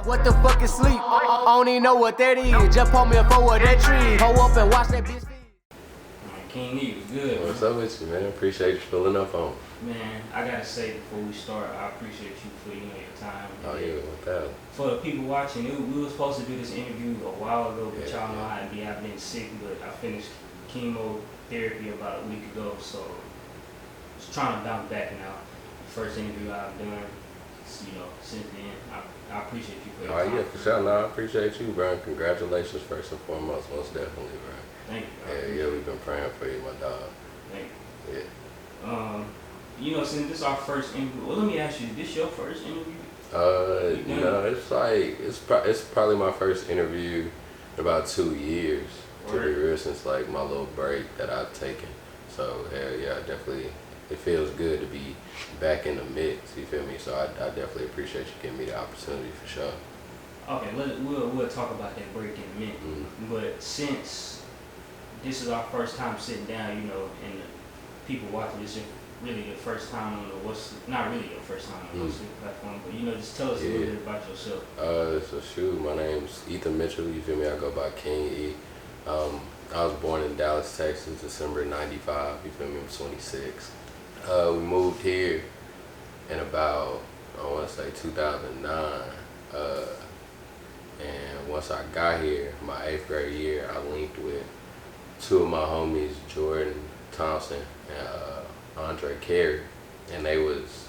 What the fuck is sleep? I don't even know what that is. Just pull me a forward that tree. Hold up and watch that bitch. King E was good. What's up with you, man? Appreciate you filling up on me. Man, I gotta say before we start, I appreciate you for your time. Oh yeah, without. For the people watching, we were supposed to do this interview a while ago, but y'all know how I've been sick. But I finished chemotherapy about a week ago, so just trying to bounce back now. First interview I've done, since then. I appreciate you for your time. Oh yeah, for sure. No, I appreciate you, bro. Congratulations, first and foremost, most definitely, bro. Thank you. Yeah, we've been praying for you, my dog. Thank you. Since this is our first interview, well, let me ask you, is this your first interview? It's probably my first interview in about 2 years, to be real, since like my little break that I've taken. So hell yeah, definitely, it feels good to be back in the mix. You feel me? So I definitely appreciate you giving me the opportunity for sure. Okay, we'll talk about that break in a minute. Mm-hmm. But since this is our first time sitting down, and the people watching, this is really the first time on the not really your first time on the platform, but just tell us a little bit about yourself. So my name's Ethan Mitchell, you feel me? I go by King E. I was born in Dallas, Texas, December '95, you feel me? I'm 26. We moved here in about, I want to say 2009. And once I got here, my 8th grade year, I linked with 2 of my homies, Jordan Thompson and Andre Carey, and they was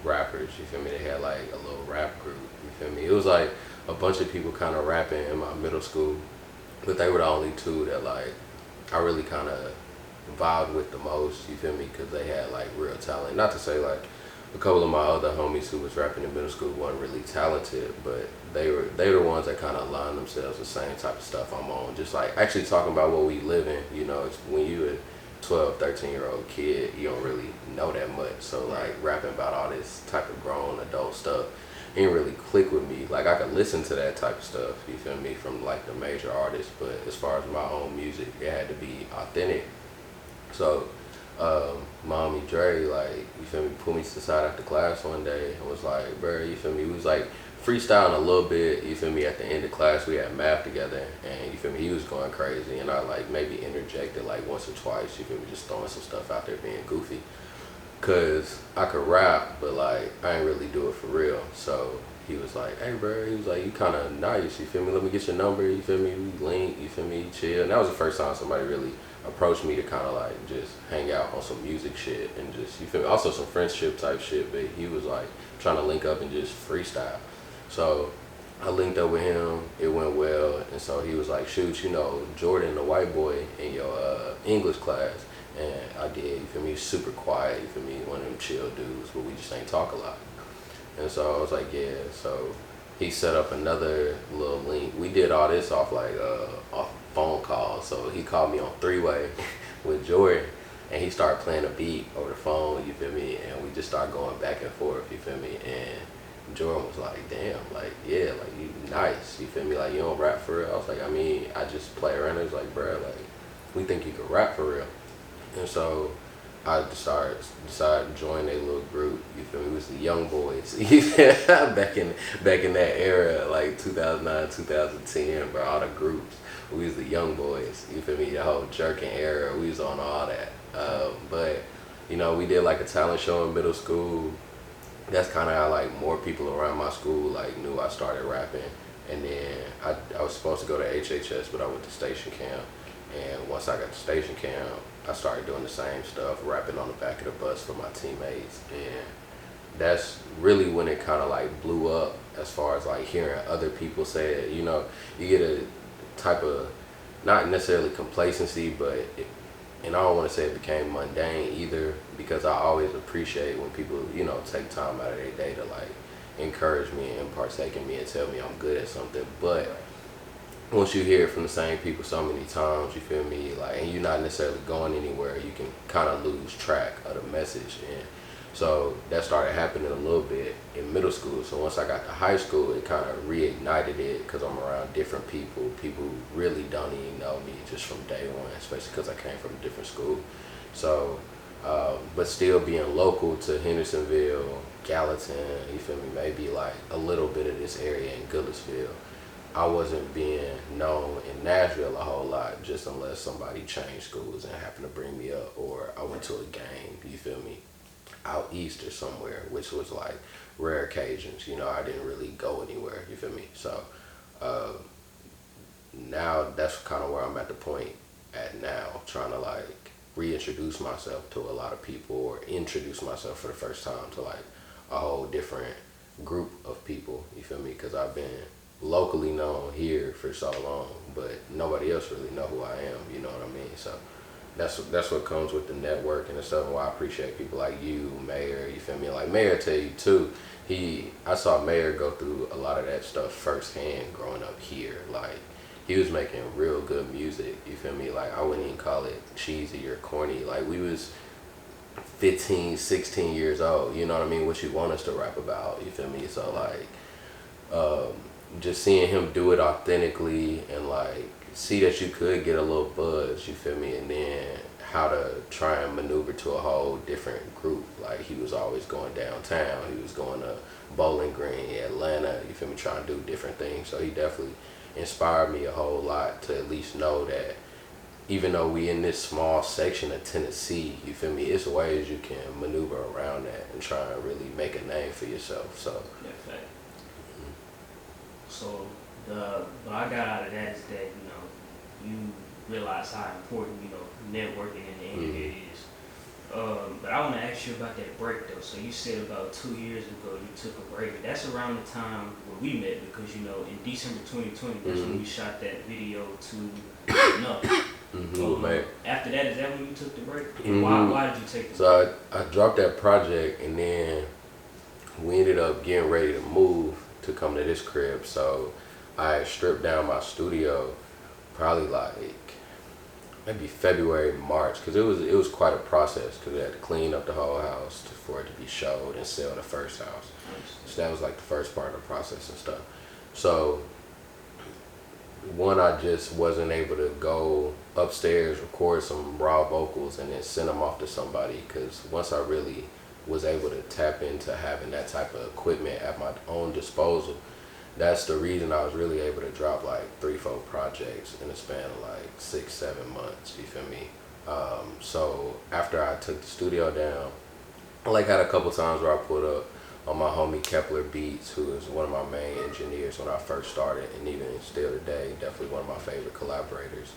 rappers, you feel me? They had like a little rap group, you feel me? It was like a bunch of people kind of rapping in my middle school, but they were the only 2 that like I really kind of vibed with the most, you feel me? Because they had like real talent. Not to say like a couple of my other homies who was rapping in middle school weren't really talented, but they were the ones that kind of aligned themselves with the same type of stuff I'm on. Just like actually talking about what we live in, it's when you a 12, 13-year-old kid, you don't really know that much. So like rapping about all this type of grown adult stuff ain't really click with me. Like I could listen to that type of stuff, you feel me, from like the major artists, but as far as my own music, it had to be authentic. So Mommy Dre, like, you feel me, pulled me to the side after class one day and was like, bro, you feel me, we was like freestyling a little bit, you feel me, at the end of class we had math together, and you feel me, he was going crazy, and I like maybe interjected like once or twice, you feel me, just throwing some stuff out there being goofy, cause I could rap, but like I ain't really do it for real. So he was like, hey bro, he was like, you kind of nice, you feel me, let me get your number, you feel me, we link, you feel me, chill. And that was the first time somebody really approached me to kind of like just hang out on some music shit and just, you feel me, also some friendship type shit, but he was like trying to link up and just freestyle. So I linked up with him, it went well, and so he was like, shoot, Jordan, the white boy in your English class, and I did, you feel me, he's super quiet, you feel me, one of them chill dudes, but we just ain't talk a lot. And so I was like, yeah, so he set up another little link. We did all this off like off phone calls. So he called me on 3-way with Jordan, and he started playing a beat over the phone, you feel me, and we just started going back and forth, you feel me, and Jordan was like, damn, like, yeah, like, you nice, you feel me, like, you don't rap for real? I was like, I mean, I just play around. He was like, bro, like, we think you can rap for real. And so I decided to join a little group, you feel me, it was the Young Boys, back in that era, like 2009, 2010, bro, all the groups, we was the Young Boys, you feel me, the whole jerking era, we was on all that, but, we did like a talent show in middle school. That's kind of how like more people around my school like knew I started rapping. And then I was supposed to go to HHS, but I went to station camp, and once I got to station camp, I started doing the same stuff, rapping on the back of the bus for my teammates, and that's really when it kind of like blew up as far as like hearing other people say it. You get a type of, not necessarily complacency, but and I don't want to say it became mundane either, because I always appreciate when people, take time out of their day to like encourage me and partake in me and tell me I'm good at something. But once you hear it from the same people so many times, you feel me, like, and you're not necessarily going anywhere, you can kind of lose track of the message. And so that started happening a little bit in middle school. So once I got to high school, it kind of reignited it, because I'm around different people who really don't even know me just from day one, especially because I came from a different school. So But still being local to Hendersonville, Gallatin, you feel me, maybe like a little bit of this area in Goodlettsville. I wasn't being known in Nashville a whole lot, just unless somebody changed schools and happened to bring me up, or I went to a game, you feel me, out east or somewhere, which was like rare occasions. You know, I didn't really go anywhere, you feel me? So now that's kind of where I'm at the point at now, trying to like reintroduce myself to a lot of people, or introduce myself for the first time to like a whole different group of people, you feel me? Because I've been locally known here for so long, but nobody else really know who I am, you know what I mean? So that's what comes with the network and stuff, and why I appreciate people like you, Mayor, you feel me? Like Mayor tell you too, I saw Mayor go through a lot of that stuff firsthand growing up here. Like, he was making real good music, you feel me? Like, I wouldn't even call it cheesy or corny. Like, we was 15, 16 years old, you know what I mean? What you want us to rap about, you feel me? So like, just seeing him do it authentically, and like see that you could get a little buzz, you feel me? And then how to try and maneuver to a whole different group. Like, he was always going downtown, he was going to Bowling Green, Atlanta, you feel me, trying to do different things. So he definitely inspired me a whole lot to at least know that even though we in this small section of Tennessee, you feel me, it's ways you can maneuver around that and try and really make a name for yourself. So yeah, fact. So what I got out of that is that, you realize how important, networking in the internet is. But I want to ask you about that break though. So you said about 2 years ago you took a break. That's around the time where we met, because in December 2020, that's when we shot that video to Enough. After that, is that when you took the break? And why did you take the break? So I dropped that project, and then we ended up getting ready to move to come to this crib. So I stripped down my studio probably like maybe February, March, because it was quite a process, because we had to clean up the whole house for it to be showed and sell the first house. So that was like the first part of the process and stuff. So one, I just wasn't able to go upstairs, record some raw vocals, and then send them off to somebody, because once I really was able to tap into having that type of equipment at my own disposal, that's the reason I was really able to drop like 3-4 projects in a span of like 6-7 months, you feel me? So after I took the studio down, I like had a couple times where I put up on my homie Kepler Beats, who is one of my main engineers when I first started, and even still today, definitely one of my favorite collaborators.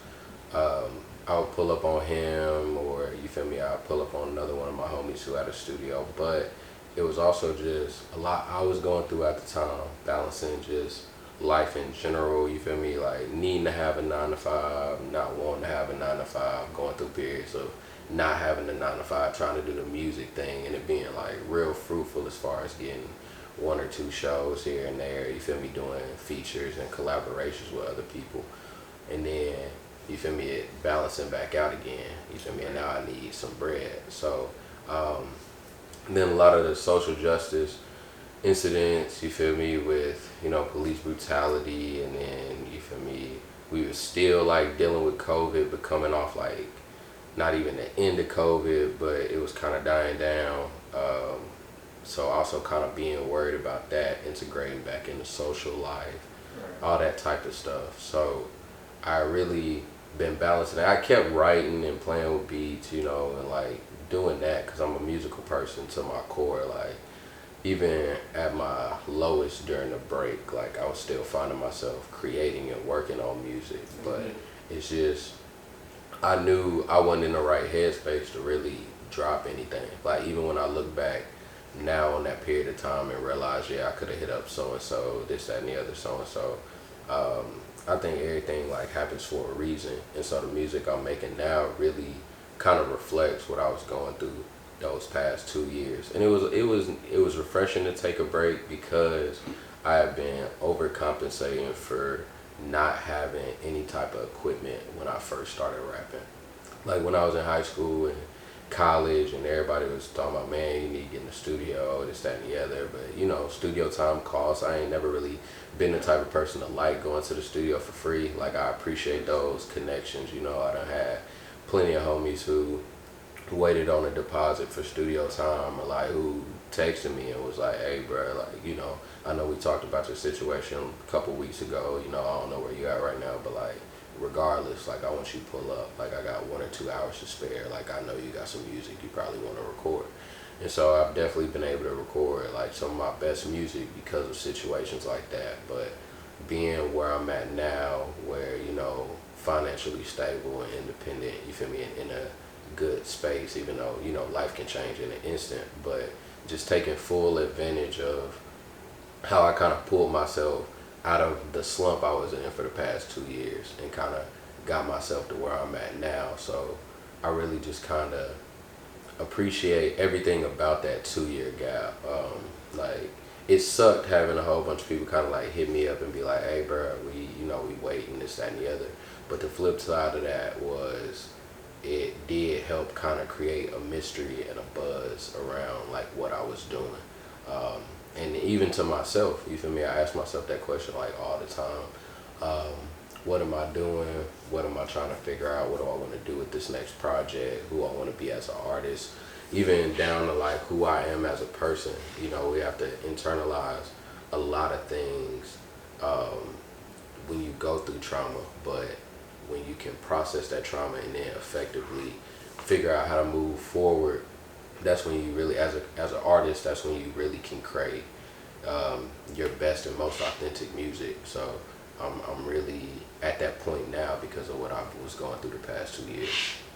I would pull up on him, or you feel me, I'd pull up on another one of my homies who had a studio. But it was also just a lot I was going through at the time, balancing just life in general, you feel me, like needing to have a 9-to-5, not wanting to have a 9-to-5, going through periods of not having a 9-to-5, trying to do the music thing, and it being like real fruitful as far as getting 1 or 2 shows here and there, you feel me, doing features and collaborations with other people. And then, you feel me, it balancing back out again, you feel me, and now I need some bread. So then a lot of the social justice incidents, you feel me, with, police brutality, and then, you feel me, we were still like dealing with COVID, but coming off like not even the end of COVID, but it was kind of dying down. So also kind of being worried about that, integrating back into social life, all that type of stuff. So I really been balancing it. I kept writing and playing with beats, and like doing that, because I'm a musical person to my core. Like, even at my lowest during the break, like I was still finding myself creating and working on music. But it's just, I knew I wasn't in the right headspace to really drop anything. Like, even when I look back now on that period of time and realize, I could have hit up so-and-so, this, that, and the other, so-and-so. I think everything like happens for a reason. And so the music I'm making now really kind of reflects what I was going through those past 2 years. And it was refreshing to take a break, because I have been overcompensating for not having any type of equipment when I first started rapping. Like, when I was in high school and college, and everybody was talking about, man, you need to get in the studio, this, that, and the other. But studio time costs. I ain't never really been the type of person to like going to the studio for free. Like, I appreciate those connections. I done had plenty of homies who waited on a deposit for studio time, or like who texted me and was like, hey bro, like, you know, I know we talked about your situation a couple weeks ago, you know, I don't know where you at right now, but like regardless, like I want you to pull up, like I got 1 or 2 hours to spare, like I know you got some music you probably want to record. And so I've definitely been able to record like some of my best music because of situations like that. But being where I'm at now, where, you know, financially stable and independent, you feel me, in a good space, even though, you know, life can change in an instant, but just taking full advantage of how I kind of pulled myself out of the slump I was in for the past 2 years and kind of got myself to where I'm at now. So I really just kind of appreciate everything about that 2 year gap. Like it sucked having a whole bunch of people kind of like hit me up and be like, hey bro, we waiting this, that, and the other. But the flip side of that was it did help kind of create a mystery and a buzz around like what I was doing. And even to myself, you feel me? I ask myself that question like all the time. What am I doing? What am I trying to figure out? What do I want to do with this next project? Who I want to be as an artist? Even down to like who I am as a person. You know, we have to internalize a lot of things when you go through trauma, but when you can process that trauma and then effectively figure out how to move forward, that's when you really, as an artist, that's when you really can create your best and most authentic music. So I'm really at that point now because of what I was going through the past 2 years.